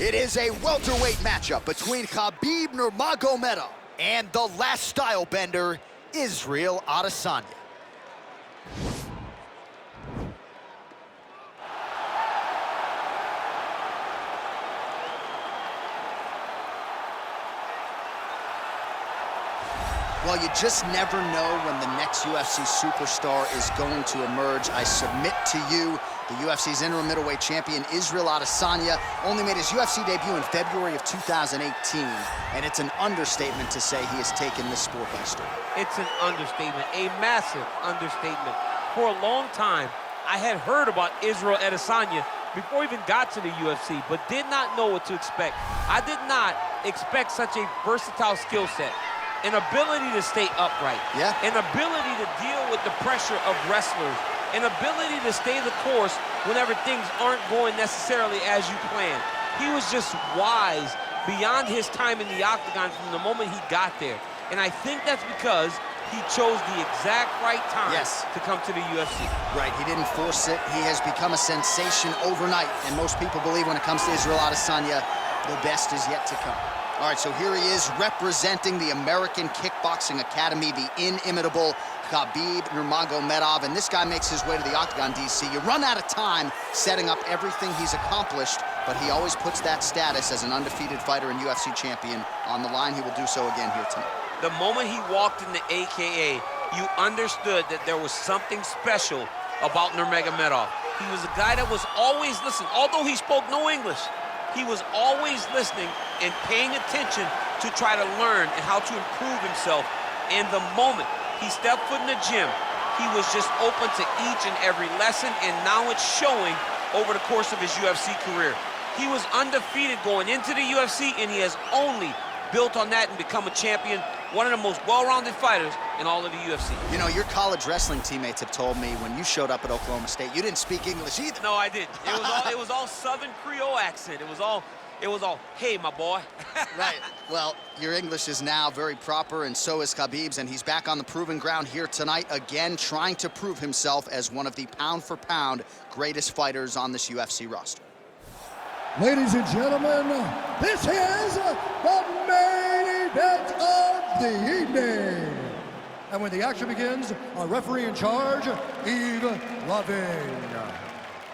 It is a welterweight matchup between Khabib Nurmagomedov and the last style bender, Israel Adesanya. Well, you just never know when the next UFC superstar is going to emerge. I submit to you, the UFC's interim middleweight champion, Israel Adesanya, only made his UFC debut in February of 2018, and it's an understatement to say he has taken this sport by storm. It's an understatement, a massive understatement. For a long time, I had heard about Israel Adesanya before he even got to the UFC, but did not know what to expect. I did not expect such a versatile skill set. An ability to stay upright, an ability to deal with the pressure of wrestlers, an ability to stay the course whenever things aren't going necessarily as you plan. He was just wise beyond his time in the octagon from the moment he got there. And I think that's because he chose the exact right time to come to the UFC. Right, he didn't force it. He has become a sensation overnight. And most people believe when it comes to Israel Adesanya, the best is yet to come. All right, so here he is representing the American Kickboxing Academy, the inimitable Khabib Nurmagomedov, and this guy makes his way to the octagon, DC. You run out of time setting up everything he's accomplished, but he always puts that status as an undefeated fighter and UFC champion on the line. He will do so again here tonight. The moment he walked in the AKA, you understood that there was something special about Nurmagomedov. He was a guy that was always listening, although he spoke no English. He was always listening and paying attention to try to learn and how to improve himself. And the moment he stepped foot in the gym, he was just open to each and every lesson, and now it's showing over the course of his UFC career. He was undefeated going into the UFC, and he has only built on that and become a champion, one of the most well-rounded fighters in all of the UFC. You know, your college wrestling teammates have told me when you showed up at Oklahoma State, you didn't speak English either. No, I didn't. It was all Southern Creole accent. It was all, hey, my boy. Right. Well, your English is now very proper, and so is Khabib's, and he's back on the proving ground here tonight, again, trying to prove himself as one of the pound-for-pound greatest fighters on this UFC roster. Ladies and gentlemen, this is the main event of the evening. And when the action begins, our referee in charge, Yves Lavigne.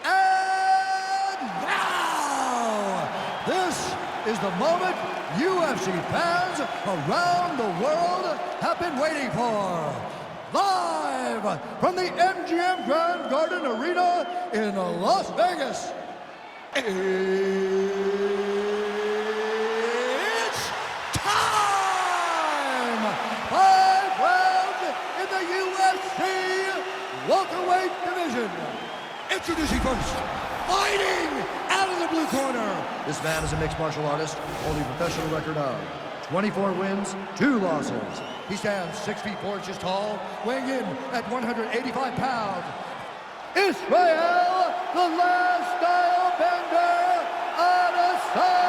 And now, this is the moment UFC fans around the world have been waiting for. Live from the MGM Grand Garden Arena in Las Vegas. It's time! 5 rounds in the UFC welterweight division. Introducing first, fighting out of the blue corner. This man is a mixed martial artist, holding a professional record of 24 wins, 2 losses. He stands 6 feet 4 inches tall, weighing in at 185 pounds. Israel, the last style bender, Adesanya.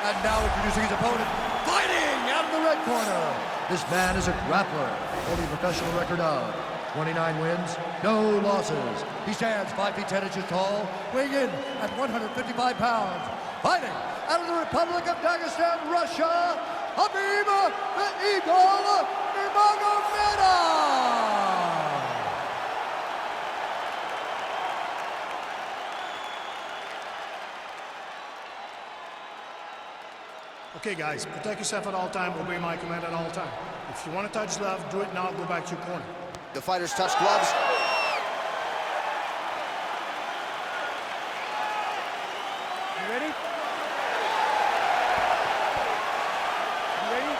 And now introducing his opponent, fighting out of the red corner. This man is a grappler, holding a professional record of 29 wins, no losses. He stands 5 feet 10 inches tall, weighing in at 155 pounds. Fighting out of the Republic of Dagestan, Russia, Khabib the Eagle Nurmagomedov. Okay, guys, protect yourself at all time, obey my command at all time. If you want to touch left, do it now, go back to your corner. The fighters touch gloves. You ready? You ready?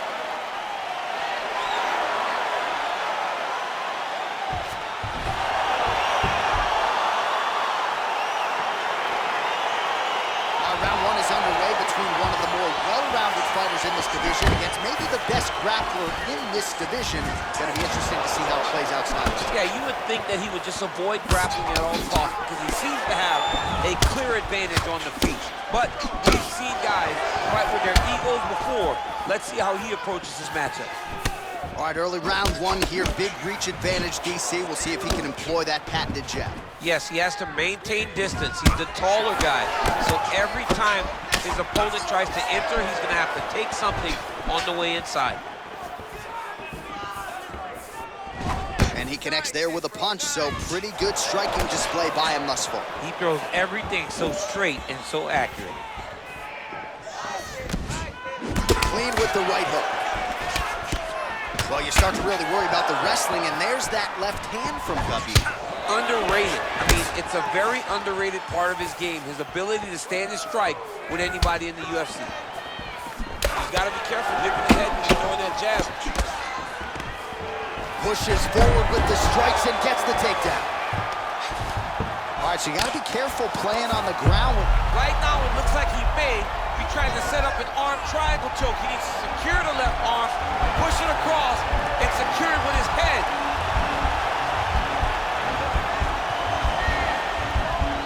Round 1 is underway between one of the more well-rounded fighters in this division against maybe the best grappler in this division. It's going to be interesting to see how it plays out tonight. Yeah, you would think that he would just avoid grappling at all costs because he seems to have a clear advantage on the feet. But we've seen guys fight with their egos before. Let's see how he approaches this matchup. All right, early round 1 here, big reach advantage, DC. We'll see if he can employ that patented jab. Yes, he has to maintain distance. He's the taller guy. So every time his opponent tries to enter, he's going to have to take something on the way inside. And he connects there with a punch, so pretty good striking display by him thus far. He throws everything so straight and so accurate. Clean with the right hook. Well, you start to really worry about the wrestling, and there's that left hand from Khabib. Underrated. I mean, it's a very underrated part of his game, his ability to stand and strike with anybody in the UFC. He's got to be careful dipping his head when he's throwing that jab. Pushes forward with the strikes and gets the takedown. All right, so you got to be careful playing on the ground. Right now, it looks like he may be trying to set up an arm triangle choke. He needs to secure the left arm, push it across, and secure it with his head.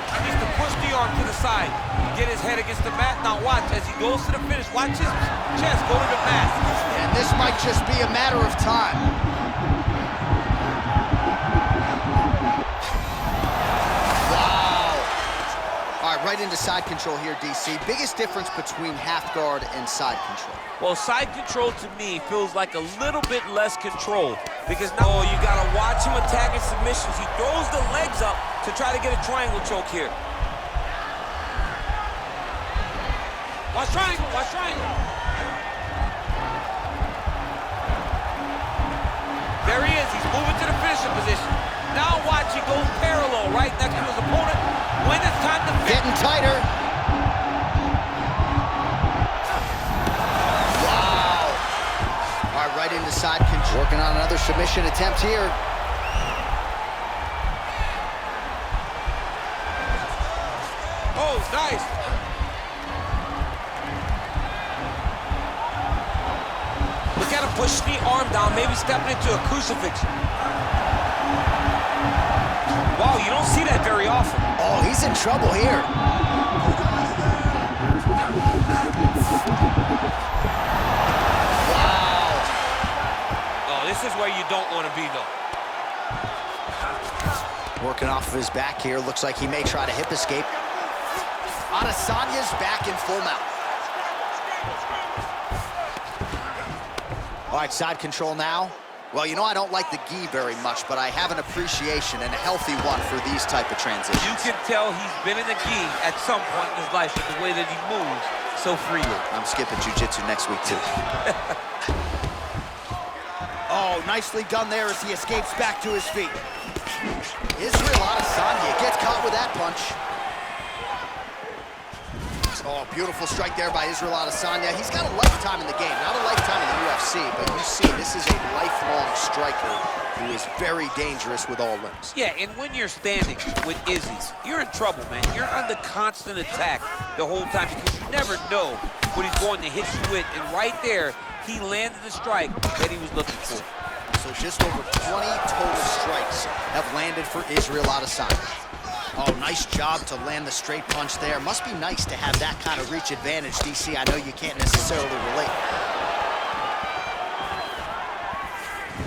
He needs to push the arm to the side, get his head against the mat. Now watch, as he goes to the finish, watch his chest go to the mat. And this might just be a matter of time. Right into side control here, DC. Biggest difference between half guard and side control? Well, side control to me feels like a little bit less control because now you got to watch him attacking submissions. He throws the legs up to try to get a triangle choke here. Watch triangle, watch triangle. There he is, he's moving to the finishing position. Now watch, he goes parallel right next to his opponent. When it's time to finish. Getting tighter. Wow. All right, right into side control. Working on another submission attempt here. Oh, nice. Look at him push the arm down, maybe stepping into a crucifix. Wow, you don't see that very often. Oh, he's in trouble here. Wow. Oh, this is where you don't want to be, though. Working off of his back here. Looks like he may try to hip escape. Adesanya's back in full mount. All right, side control now. Well, you know I don't like the gi very much, but I have an appreciation and a healthy one for these type of transitions. You can tell he's been in the gi at some point in his life with the way that he moves so freely. I'm skipping jiu-jitsu next week, too. Oh, nicely done there as he escapes back to his feet. Israel Adesanya gets caught with that punch. Oh, beautiful strike there by Israel Adesanya. He's got a lifetime in the game, not a lifetime in the UFC, but you see, this is a lifelong striker who is very dangerous with all limbs. Yeah, and when you're standing with Izzy, you're in trouble, man. You're under constant attack the whole time because you never know what he's going to hit you with. And right there, he landed the strike that he was looking for. So just over 20 total strikes have landed for Israel Adesanya. Oh, nice job to land the straight punch there. Must be nice to have that kind of reach advantage, DC. I know you can't necessarily relate.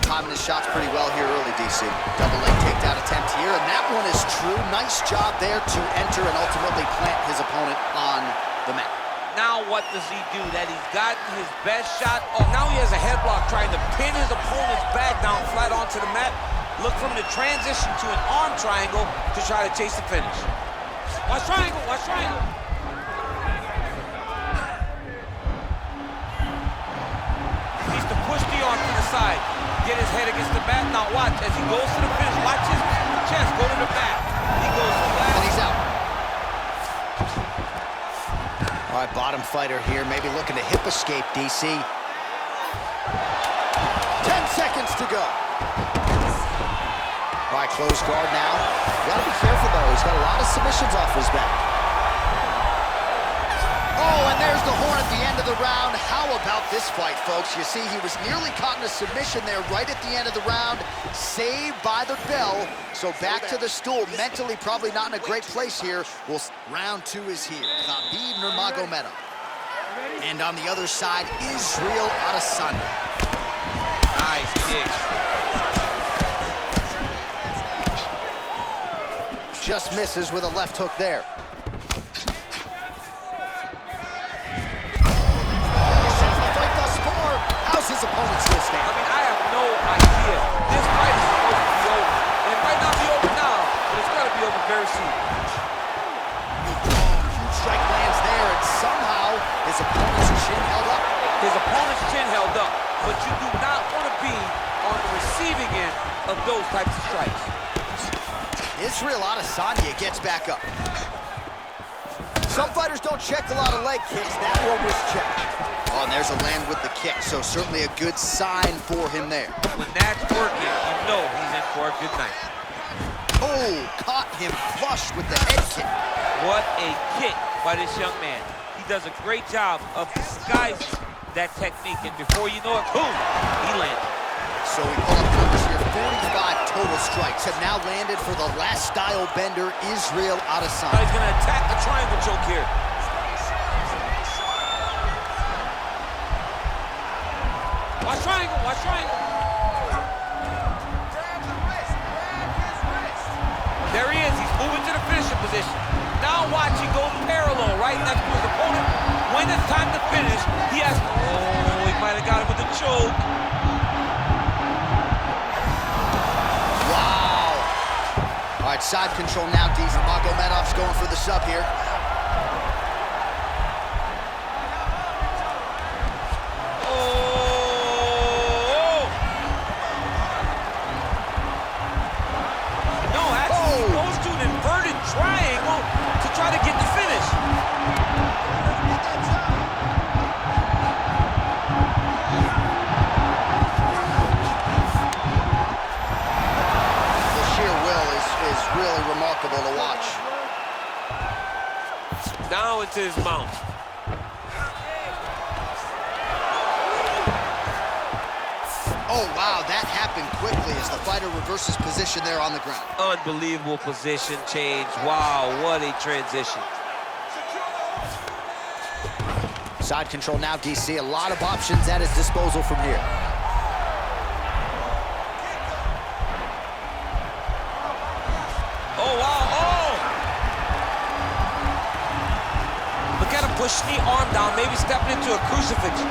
Timing his shots pretty well here early, DC. Double leg takedown attempt here, and that one is true. Nice job there to enter and ultimately plant his opponent on the mat. Now what does he do? That he's gotten his best shot. Oh, now he has a headlock trying to pin his opponent's back down flat onto the mat. Look from the transition to an arm triangle to try to chase the finish. Watch triangle, watch triangle. He needs to push the arm to the side, get his head against the mat. Now watch, as he goes to the finish, watch his chest go to the back. He goes flat. And he's out. All right, bottom fighter here, maybe looking to hip escape, DC. 10 seconds to go. All right, close guard now. Gotta be careful, though. He's got a lot of submissions off his back. Oh, and there's the horn at the end of the round. How about this fight, folks? You see, he was nearly caught in a submission there right at the end of the round. Saved by the bell. So back to the stool. Mentally, probably not in a great place here. Well, round two is here. Khabib Nurmagomedov. And on the other side, Israel Adesanya. Nice kick. just misses with a left hook there. How's his opponent still stand? I mean, I have no idea. This fight is supposed to be over. And it might not be over now, but it's going to be over very soon. Huge strike lands there, and somehow his opponent's chin held up. His opponent's chin held up, but you do not want to be on the receiving end of those types of strikes. Israel Adesanya gets back up. Some fighters don't check a lot of leg kicks. That one was checked. Oh, and there's a land with the kick, so certainly a good sign for him there. When that's working, you know he's in for a good night. Oh, caught him flush with the head kick. What a kick by this young man. He does a great job of disguising that technique, and before you know it, boom, he landed. So we pull up numbers here. 45 total strikes have now landed for the last style bender, Israel Adesanya. He's gonna attack the triangle choke here. Watch triangle, watch triangle. There he is, he's moving to the finishing position. Now watch, he goes parallel right next to his opponent. When it's time to finish, he has to, oh, he might have got him with a choke. Wow. All right, side control now, Nurmagomedov's going for the sub here. Triangle to try to get the finish. The sheer will is really remarkable to watch. Now into his mount. Oh, wow, that happened quickly as the fighter reverses position there on the ground. Unbelievable position change. Wow, what a transition. Side control now, DC. A lot of options at his disposal from here. Oh, wow, oh! Look at him push knee arm down, maybe stepping into a crucifix.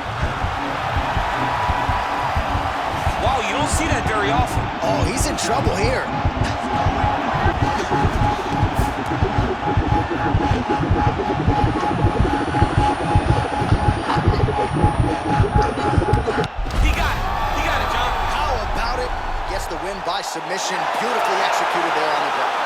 Wow, you don't see that very often. Oh, he's in trouble here. He got it, John. How about it? Gets the win by submission. Beautifully executed there on the ground.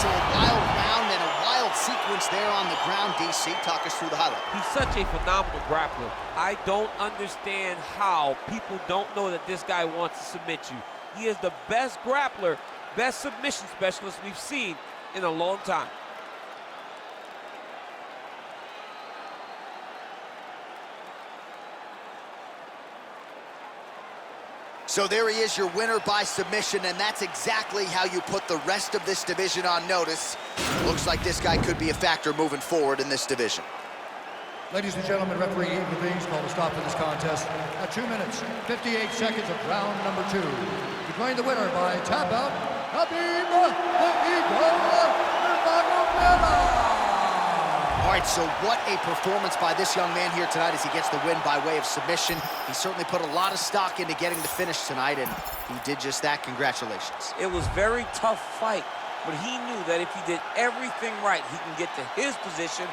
So a wild round and a wild sequence there on the ground. DC, talk us through the highlight. He's such a phenomenal grappler. I don't understand how people don't know that this guy wants to submit you. He is the best grappler, best submission specialist we've seen in a long time. So there he is, your winner by submission, and that's exactly how you put the rest of this division on notice. Looks like this guy could be a factor moving forward in this division. Ladies and gentlemen, referee Ian Levine called a stop to this contest at 2 minutes, 58 seconds of round number 2. Declaring the winner by tap out, Khabib the Eagle Nurmagomedov. All right, so what a performance by this young man here tonight as he gets the win by way of submission. He certainly put a lot of stock into getting the finish tonight, and he did just that. Congratulations. It was a very tough fight, but he knew that if he did everything right, he can get to his position